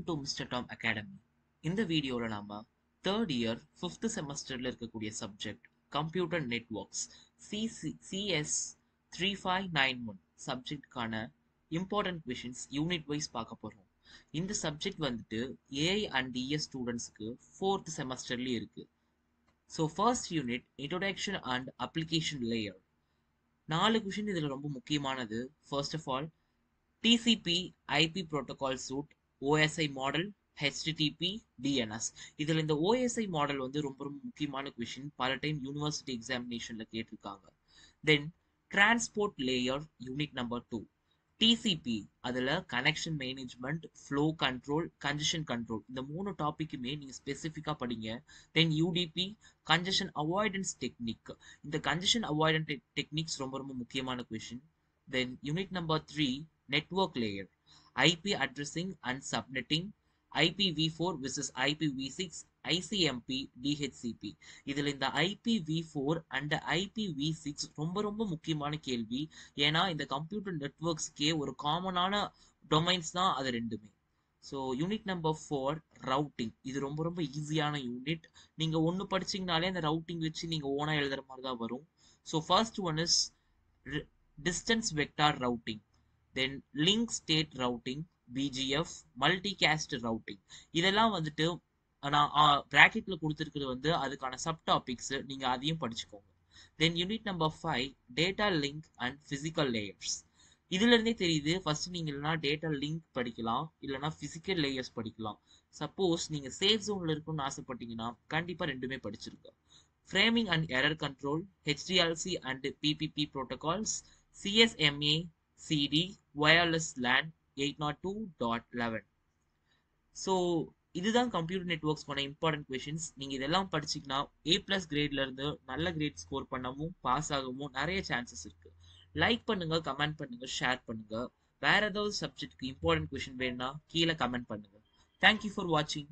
to Mr. Tom Academy. இந்த வீடியோல நாம தேர்ட் இயர் 5th செமஸ்டர்ல இருக்கக்கூடிய சப்ஜெக்ட் கம்ப்யூட்டர் நெட்வொர்க்ஸ் CS 3591 சப்ஜெக்ட்கான இம்பார்ட்டன்ட் கொஷின்ஸ் யூனிட் வைஸ் பார்க்க போறோம். இந்த சப்ஜெக்ட் வந்துட்டு AI அண்ட் DS ஸ்டூடெண்ட்ஸ்க்கு 4th செமஸ்டர்லயே இருக்கு. So first unit introduction and application layer. 4 question இதுல ரொம்ப முக்கியமானது. First of all TCP IP protocol suite, OSI model, HTTP, DNS. இதில் இந்த OSI மாடல் வந்து ரொம்ப ரொம்ப முக்கியமான கொஷின். பல டைம் யூனிவர்சிட்டி எக்ஸாமினேஷன்ல கேட்டிருக்காங்க. Then transport layer unit number 2. TCP அதில் connection management, flow control, congestion control இந்த 3 டாப்பிக்குமே நீங்கள் ஸ்பெசிஃபிக்காக படிங்க. Then UDP congestion avoidance technique. இந்த கன்ஜெஷன் அவாய்டன்ஸ் டெக்னிக்ஸ் ரொம்ப ரொம்ப முக்கியமான question. Then unit number 3 network layer, IP addressing and subnetting, IPv4 versus IPv6, ICMP, DHCP. இதில் இந்த IPv4 and IPv6 ரொம்ப ரொம்ப முக்கியமான கேள்வி. ஏன்னா இந்த கம்ப்யூட்டர் நெட்வொர்க்ஸ்க்கே ஒரு காமனான டொமைன்ஸ் தான் அது ரெண்டுமே. So unit number 4 routing. இது ரொம்ப ரொம்ப ஈஸியான யூனிட். நீங்கள் ஒன்று படிச்சிங்கனாலே அந்த ரவுட்டிங் வச்சு நீங்கள் ஓனாக எழுதுற மாதிரி தான் வரும். So first one is distance vector routing, then link state routing, BGF, multicast routing. இதெல்லாம் வந்துட்டு நான் பிராக்கெட்ல கொடுத்துருக்கிறது வந்து அதுக்கான சப் டாபிக்ஸ், நீங்க அதையும் படிச்சுக்கோங்க. தென் unit number 5 data link and physical layers. இதுல இருந்தே தெரியுது ஃபர்ஸ்ட் நீங்க இல்லைனா டேட்டா லிங்க் படிக்கலாம், இல்லைனா பிசிக்கல் லேயர்ஸ் படிக்கலாம். சப்போஸ் நீங்க சேஃப் ஜோன்ல இருக்கணும்னு ஆசைப்பட்டீங்கன்னா கண்டிப்பா ரெண்டுமே படிச்சிருங்க. Framing and error control, HDLC and PPP protocols, CSMA CD wireless LAN 802.11. So இதுதான் கம்ப்யூட்டர் நெட்வொர்க்ஸ்க்கான இம்பார்ட்டன்ட் கொஷின்ஸ். நீங்கள் இதெல்லாம் படிச்சிங்கன்னா A+ கிரேட்ல இருந்து நல்ல கிரேட் ஸ்கோர் பண்ணவும் பாஸ் ஆகவும் நிறைய சான்சஸ் இருக்கு. லைக் பண்ணுங்க, கமெண்ட் பண்ணுங்க, ஷேர் பண்ணுங்க. வேற ஏதாவது சப்ஜெக்ட்க்கு இம்பார்ட்டன்ட் கொஷின் வேணும்னா கீழே கமெண்ட் பண்ணுங்க. தேங்க்யூ ஃபார் வாட்சிங்.